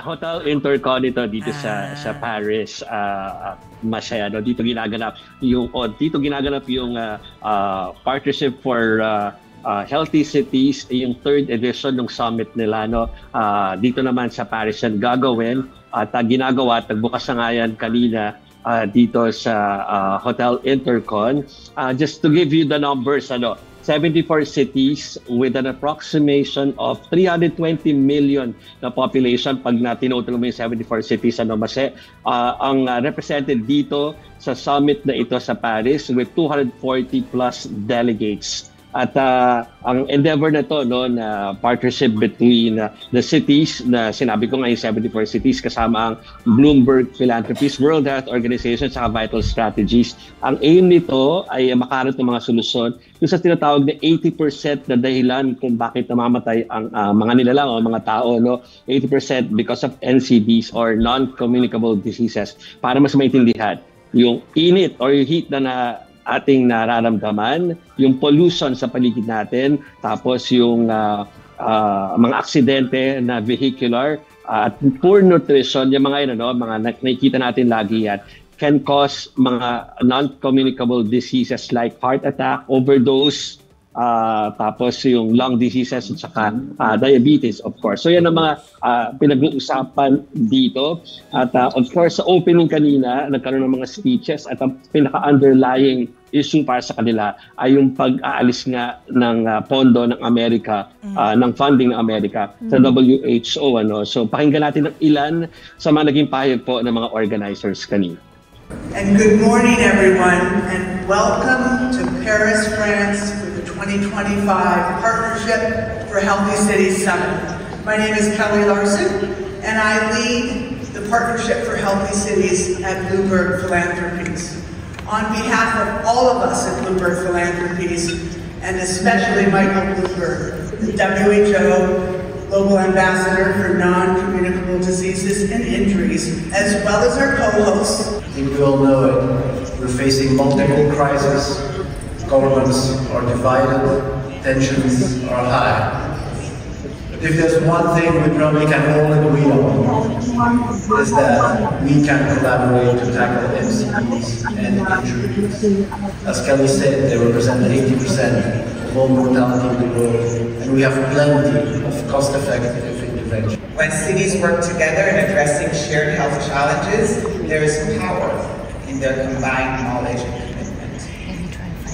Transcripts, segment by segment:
Hotel Intercon ito dito sa Paris, Masaya. No? Dito ginaganap yung Partnership for Healthy Cities, yung third edition ng summit nila. No? Dito naman sa Paris yan gagawin at ginagawa at nagbukas na nga yan kanina dito sa Hotel Intercon. Just to give you the numbers, 74 cities with an approximation of 320 million na population. Pag tinotal mo yung 74 cities, ang represented dito sa summit na ito sa Paris with 240 plus delegates. At ang endeavor na to, na partnership between the cities, na sinabi ko ngayon 74 cities, kasama ang Bloomberg Philanthropies, World Health Organization, saka Vital Strategies. Ang aim nito ay makaroon ng mga solusyon yung sa tinatawag na 80% na dahilan kung bakit namamatay ang mga nilalang o mga tao. 80% because of NCDs or non-communicable diseases. Para mas maintindihan, yung init or yung heat na ating nararamdaman, yung pollution sa paligid natin, tapos yung mga aksidente na vehicular, at poor nutrition, yung mga mga nakikita natin lagi yan, can cause mga non-communicable diseases like heart attack, overdose, tapos yung lung diseases at saka diabetes, of course. So yan ang mga pinag-uusapan dito. At of course, sa opening kanina, nagkaroon ng mga speeches at ang pinaka-underlying issue para sa kanila ay yung pag-aalis nga ng pondo ng Amerika, ng funding ng Amerika sa WHO. So pakinggan natin ng ilan sa mga naging pahayag po ng mga organizers kanina. And good morning, everyone, and welcome to Paris, France for the 2025 Partnership for Healthy Cities Summit. My name is Kelly Larson, and I lead the Partnership for Healthy Cities at Bloomberg Philanthropies. On behalf of all of us at Bloomberg Philanthropies, and especially Michael Bloomberg, the WHO Global Ambassador for Non-Communicable Diseases and Injuries, as well as our co-hosts. I think we all know it. We're facing multiple crises. Governments are divided, tensions are high. If there's one thing we probably can all agree on, is that we can collaborate to tackle MCDs and injuries. As Kelly said, they represent 80% of all mortality in the world, and we have plenty of cost-effective intervention. When cities work together in addressing shared health challenges, there is power in their combined knowledge and commitment.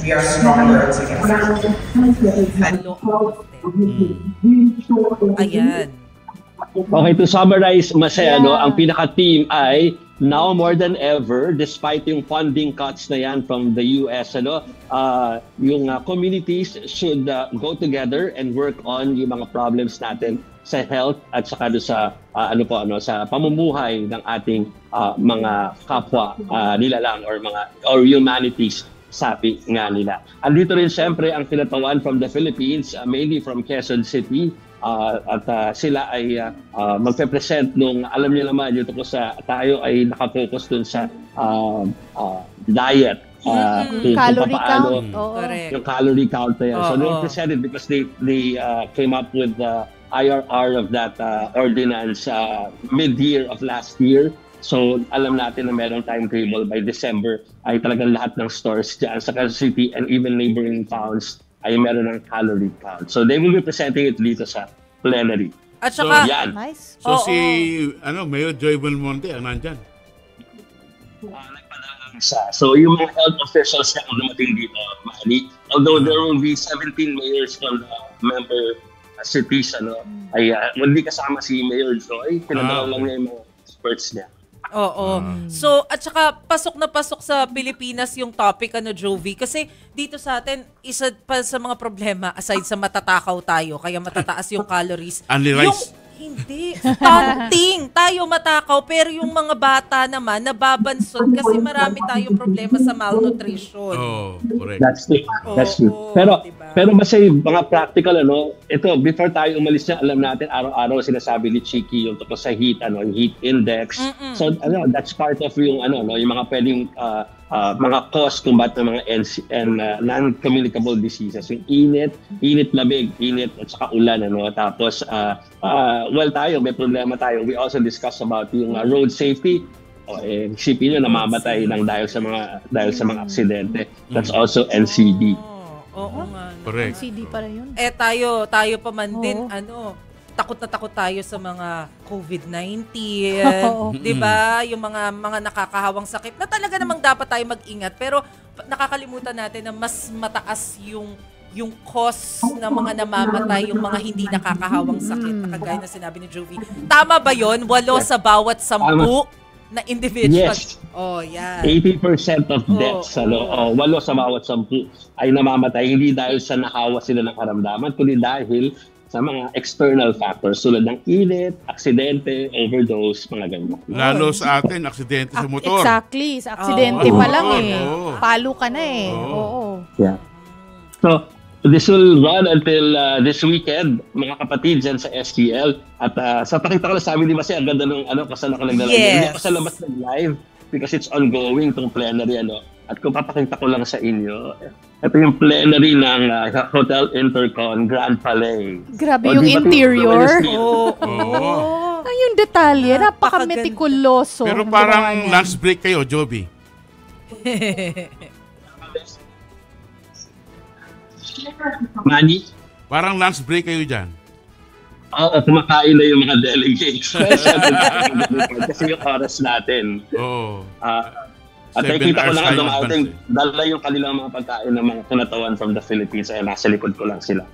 We are stronger together. Ayan. Okay, to summarize, Masaya, ang pinaka-team ay now more than ever, despite yung funding cuts na yan from the US, yung communities should go together and work on yung mga problems natin sa health at saka sa sa pamumuhay ng ating mga kapwa nilalang or humanities, sabi nga nila. Andito rin siyempre ang Kinatawan from the Philippines, mainly from Quezon City, at sila ay magpe-present nung, alam niyo naman, yung tungkol sa tayo ay nakafocus dun sa diet, calorie count. Yung calorie count na yan. So they presented because they came up with the IRR of that ordinance mid-year of last year. So alam natin na merong timetable by December ay talagang lahat ng stores dyan sa Quezon City and even neighboring towns ay meron ng calorie count. So they will be presenting it dito sa plenary. At saka, nice. So Mayor Joy Belmonte ang nandyan. Nagpadala isa. So yung mga health officials na dumating dito, Manny, although there will be 17 mayors from the member cities, ay hindi kasama si Mayor Joy, pinadala lang niya yung mga experts niya. Oo. So, at saka pasok na pasok sa Pilipinas yung topic, Jovi, kasi dito sa atin, isa pa sa mga problema, aside sa matatakaw tayo, kaya matataas yung calories. Only rice. Hindi. Stunting. Tayo matakaw, pero yung mga bata naman, nababansot kasi marami tayong problema sa malnutrition. Oh, correct. That's true. Pero masay mga practical, ito, before tayo umalis na, alam natin, araw-araw sinasabi ni Chiki yung tungkol sa heat, yung heat index. So, that's part of yung, yung mga pwedeng mga cause kung ba't ng mga non-communicable diseases. Yung init, lamig, init at saka ulan. Tapos, tayo, may problema tayo. We also discussed about yung road safety. Isipin nyo, namamatay ng dahil sa mga aksidente. That's also NCD. Oo nga. Correct. CD para yun. Tayo pa man din, takot na takot tayo sa mga COVID-19, di ba? Yung mga nakakahawang sakit na talaga namang dapat tayo mag-ingat. Pero nakakalimutan natin na mas mataas yung cause ng mga namamatay, yung mga hindi nakakahawang sakit, na kagaya na sinabi ni Jovi. Tama ba yon? 8 sa bawat 10 na individual. Yes. Yan. 80% of deaths, 8 sa bawat 10 ay namamatay hindi dahil sa nakawa sila ng karamdaman, kundi dahil sa mga external factors tulad ng init, aksidente, overdose, mga ganyan. Lalo sa atin, aksidente sa motor. Exactly. Sa aksidente pa lang Palo ka na Oo. Yeah. So, this will run until this weekend, mga kapatid dyan sa STL. At sa pakita ko lang sabi ni Masi, ang ganda ng kasama ko lang dala. Hindi ako sa labas ng live because it's ongoing itong plenary. At kung papakita ko lang sa inyo, ito yung plenary ng Hotel Intercon Grand Palais. Grabe yung interior. Oo. Yung detalye, napaka-meticuloso. Pero parang lunch break kayo, Joby. Manny? Parang lunch break kayo dyan. Oo, kumakain na yung mga delegates. Kasi yung oras natin. Oo. At nakikita ko lang dumating, dala yung kanilang mga pagkain ng mga kinatawan from the Philippines. Nasa likod ko lang sila.